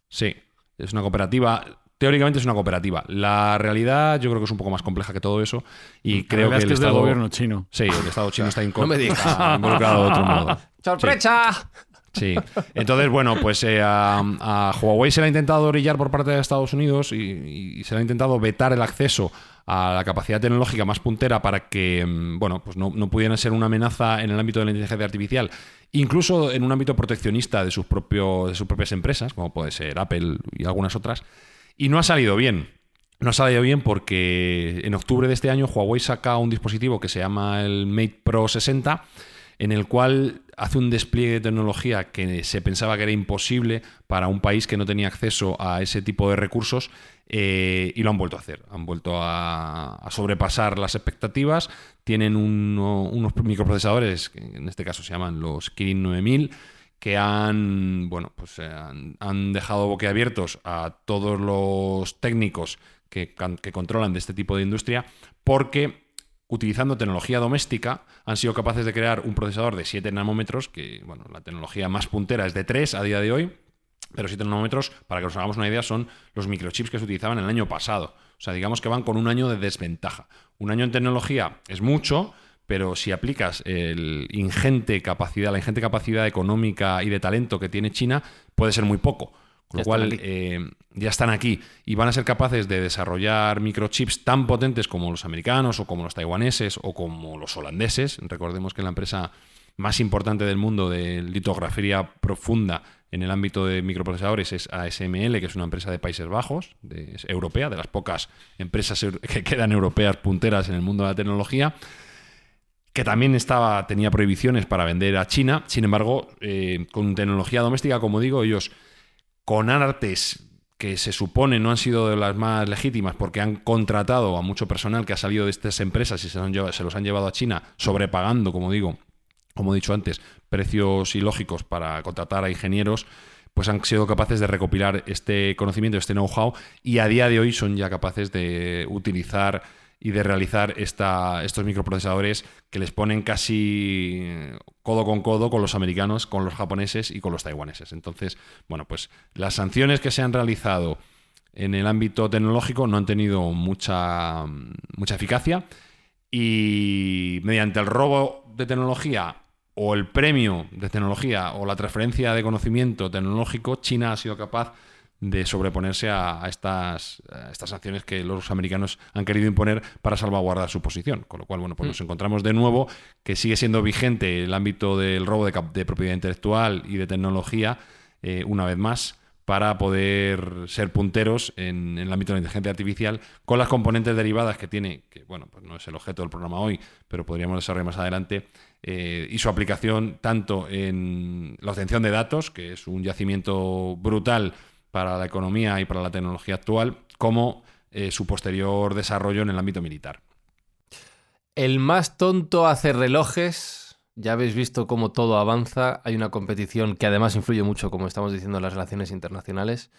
E: Sí, es una cooperativa. Teóricamente es una cooperativa. La realidad yo creo que es un poco más compleja que todo eso, y creo que el Estado
B: del gobierno chino.
E: Sí, el Estado chino está
A: No me digas.
E: involucrado de otro modo.
A: ¡Sorpresa!
E: Sí. Entonces, bueno, pues a Huawei se le ha intentado orillar por parte de Estados Unidos y se le ha intentado vetar el acceso a la capacidad tecnológica más puntera para que, bueno, pues no pudieran ser una amenaza en el ámbito de la inteligencia artificial, incluso en un ámbito proteccionista de sus propias empresas, como puede ser Apple y algunas otras, y no ha salido bien. No ha salido bien porque en octubre de este año Huawei saca un dispositivo que se llama el Mate Pro 60, en el cual hace un despliegue de tecnología que se pensaba que era imposible para un país que no tenía acceso a ese tipo de recursos, y lo han vuelto a hacer. Han vuelto a sobrepasar las expectativas. Tienen unos microprocesadores, que en este caso se llaman los Kirin 9000, que han dejado boquiabiertos a todos los técnicos que controlan de este tipo de industria, porque utilizando tecnología doméstica, han sido capaces de crear un procesador de 7 nanómetros, que bueno, la tecnología más puntera es de 3 a día de hoy, pero 7 nanómetros, para que nos hagamos una idea, son los microchips que se utilizaban el año pasado. O sea, digamos que van con un año de desventaja. Un año en tecnología es mucho, pero si aplicas la ingente capacidad económica y de talento que tiene China, puede ser muy poco. Con lo cual, ya están aquí y van a ser capaces de desarrollar microchips tan potentes como los americanos o como los taiwaneses o como los holandeses. Recordemos que la empresa más importante del mundo de litografía profunda en el ámbito de microprocesadores es ASML, que es una empresa de Países Bajos, es europea, de las pocas empresas que quedan europeas punteras en el mundo de la tecnología, que también tenía prohibiciones para vender a China. Sin embargo, con tecnología doméstica, como digo, ellos, con artes que se supone no han sido de las más legítimas porque han contratado a mucho personal que ha salido de estas empresas y se los han llevado a China sobrepagando, como he dicho antes, precios ilógicos para contratar a ingenieros, pues han sido capaces de recopilar este conocimiento, este know-how, y a día de hoy son ya capaces de utilizar y de realizar estos microprocesadores que les ponen casi codo con los americanos, con los japoneses y con los taiwaneses. Entonces, bueno, pues las sanciones que se han realizado en el ámbito tecnológico no han tenido mucha eficacia, y mediante el robo de tecnología o el premio de tecnología o la transferencia de conocimiento tecnológico, China ha sido capaz de sobreponerse a estas sanciones que los americanos han querido imponer para salvaguardar su posición. Con lo cual, bueno, pues nos encontramos de nuevo que sigue siendo vigente el ámbito del robo de propiedad intelectual y de tecnología, una vez más, para poder ser punteros en el ámbito de la inteligencia artificial, con las componentes derivadas que tiene, que bueno, pues no es el objeto del programa hoy, pero podríamos desarrollar más adelante, y su aplicación tanto en la obtención de datos, que es un yacimiento brutal para la economía y para la tecnología actual, como su posterior desarrollo en el ámbito militar.
A: El más tonto hace relojes. Ya habéis visto cómo todo avanza. Hay una competición que además influye mucho, como estamos diciendo, en las relaciones internacionales.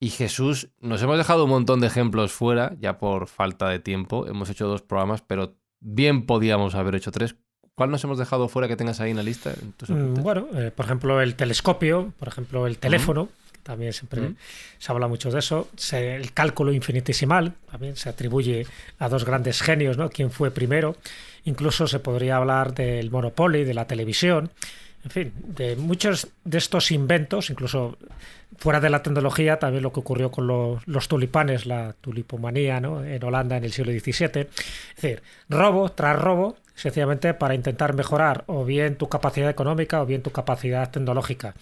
A: Y Jesús, nos hemos dejado un montón de ejemplos fuera, ya por falta de tiempo. Hemos hecho 2 programas, pero bien podíamos haber hecho 3. ¿Cuál nos hemos dejado fuera que tengas ahí en la lista?
C: Bueno, por ejemplo, el telescopio, por ejemplo, el teléfono. También siempre se habla mucho de eso. El cálculo infinitesimal también se atribuye a 2 grandes genios, ¿no? ¿Quién fue primero? Incluso se podría hablar del Monopoly, de la televisión, en fin, de muchos de estos inventos, incluso fuera de la tecnología, también lo que ocurrió con los tulipanes, la tulipomanía, ¿no? En Holanda en el siglo XVII. Es decir, robo tras robo, sencillamente para intentar mejorar o bien tu capacidad económica o bien tu capacidad tecnológica.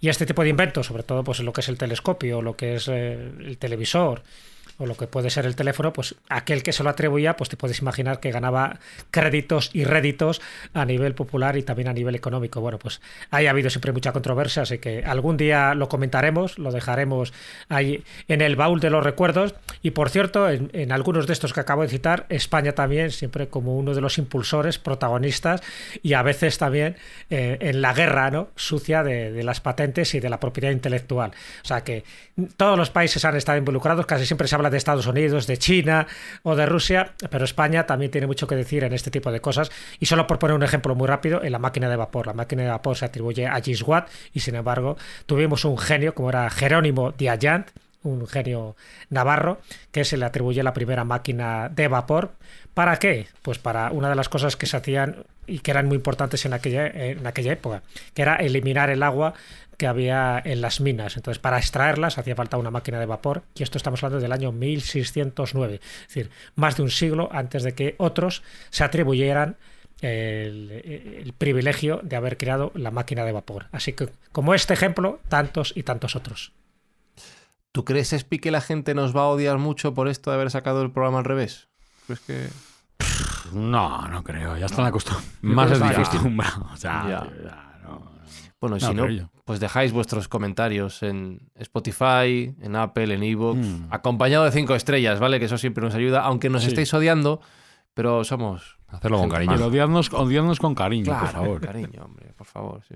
C: Y este tipo de inventos, sobre todo pues lo que es el telescopio, lo que es el televisor o lo que puede ser el teléfono, pues aquel que se lo atribuía, pues te puedes imaginar que ganaba créditos y réditos a nivel popular y también a nivel económico. Bueno, pues ha habido siempre mucha controversia, así que algún día lo comentaremos, lo dejaremos ahí en el baúl de los recuerdos. Y por cierto, en algunos de estos que acabo de citar, España también siempre como uno de los impulsores, protagonistas, y a veces también en la guerra, ¿no?, sucia de las patentes y de la propiedad intelectual. O sea que todos los países han estado involucrados, casi siempre se habla de Estados Unidos, de China o de Rusia, pero España también tiene mucho que decir en este tipo de cosas. Y solo por poner un ejemplo muy rápido, en la máquina de vapor. La máquina de vapor se atribuye a Gilles Watt y sin embargo tuvimos un genio como era Jerónimo Diagant, un genio navarro, que se le atribuye la primera máquina de vapor. ¿Para qué? Pues para una de las cosas que se hacían y que eran muy importantes en aquella época, que era eliminar el agua que había en las minas. Entonces, para extraerlas hacía falta una máquina de vapor, y esto estamos hablando del año 1609, es decir, más de un siglo antes de que otros se atribuyeran el privilegio de haber creado la máquina de vapor. Así que, como este ejemplo, tantos y tantos otros.
A: ¿Tú crees, Espi, que la gente nos va a odiar mucho por esto de haber sacado el programa al revés? ¿Crees que...?
B: No creo. Ya están acostumbrados.
E: Más es difícil.
B: O sea,
A: Bueno, si no, pues dejáis vuestros comentarios en Spotify, en Apple, en iVoox, acompañado de 5 estrellas, ¿vale? Que eso siempre nos ayuda, aunque nos estéis odiando, pero somos...
E: Hacerlo con cariño.
B: Pero odiadnos con cariño,
A: claro,
B: por favor.
A: Cariño, hombre, por favor, sí.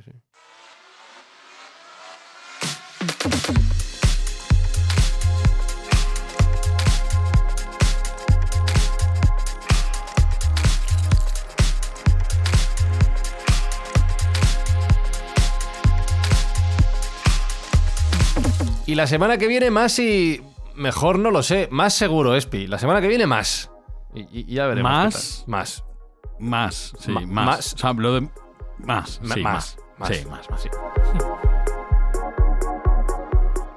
A: Y la semana que viene más y... Mejor no lo sé. Más seguro, Espi. La semana que viene más. Y ya veremos.
B: ¿Más?
A: Más.
B: Más, sí, más.
A: Más.
B: O sea, lo de... Más, sí,
A: más.
B: Sí, más.
A: Sí.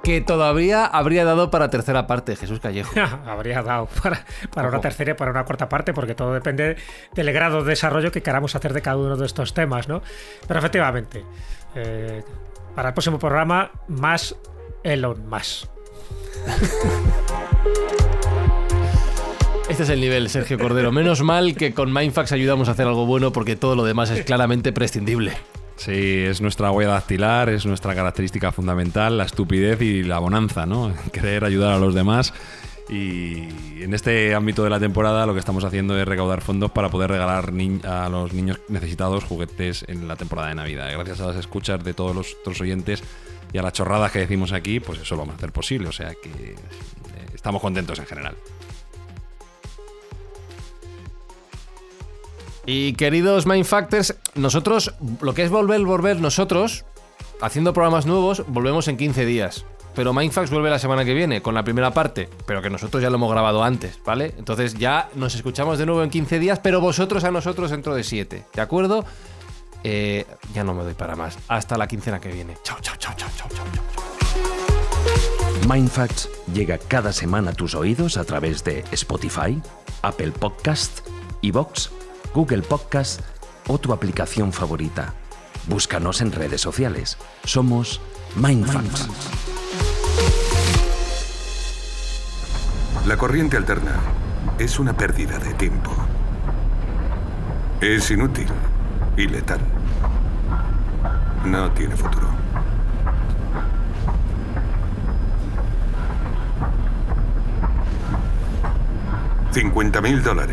A: Que todavía habría dado para tercera parte, Jesús Callejo.
C: Habría dado para una tercera y para una cuarta parte, porque todo depende del grado de desarrollo que queramos hacer de cada uno de estos temas, ¿no? Pero efectivamente, para el próximo programa, más Elon Musk.
A: Este es el nivel, Sergio Cordero. Menos mal que con Mindfax ayudamos a hacer algo bueno, porque todo lo demás es claramente prescindible.
E: Sí, es nuestra huella dactilar, es nuestra característica fundamental, la estupidez y la bonanza, ¿no? Querer ayudar a los demás. Y en este ámbito de la temporada lo que estamos haciendo es recaudar fondos para poder regalar a los niños necesitados juguetes en la temporada de Navidad. Gracias a las escuchas de todos los otros oyentes y a las chorradas que decimos aquí, pues eso lo vamos a hacer posible. O sea que estamos contentos en general.
A: Y queridos Mindfactors, nosotros, lo que es volver, nosotros, haciendo programas nuevos, volvemos en 15 días. Pero Mindfacts vuelve la semana que viene con la primera parte, pero que nosotros ya lo hemos grabado antes, ¿vale? Entonces ya nos escuchamos de nuevo en 15 días, pero vosotros a nosotros dentro de 7, ¿de acuerdo? Ya no me doy para más. Hasta la quincena que viene. Chao, chao, chao, chao, chao, chao, chao.
D: Mindfacts llega cada semana a tus oídos a través de Spotify, Apple Podcast, iVoox, Google Podcast o tu aplicación favorita. Búscanos en redes sociales. Somos Mindfacts.
F: La corriente alterna es una pérdida de tiempo. Es inútil y letal. No tiene futuro. $50.000.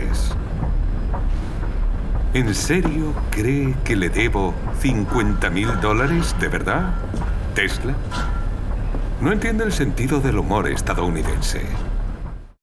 F: ¿En serio cree que le debo $50.000 de verdad, Tesla? No entiende el sentido del humor estadounidense.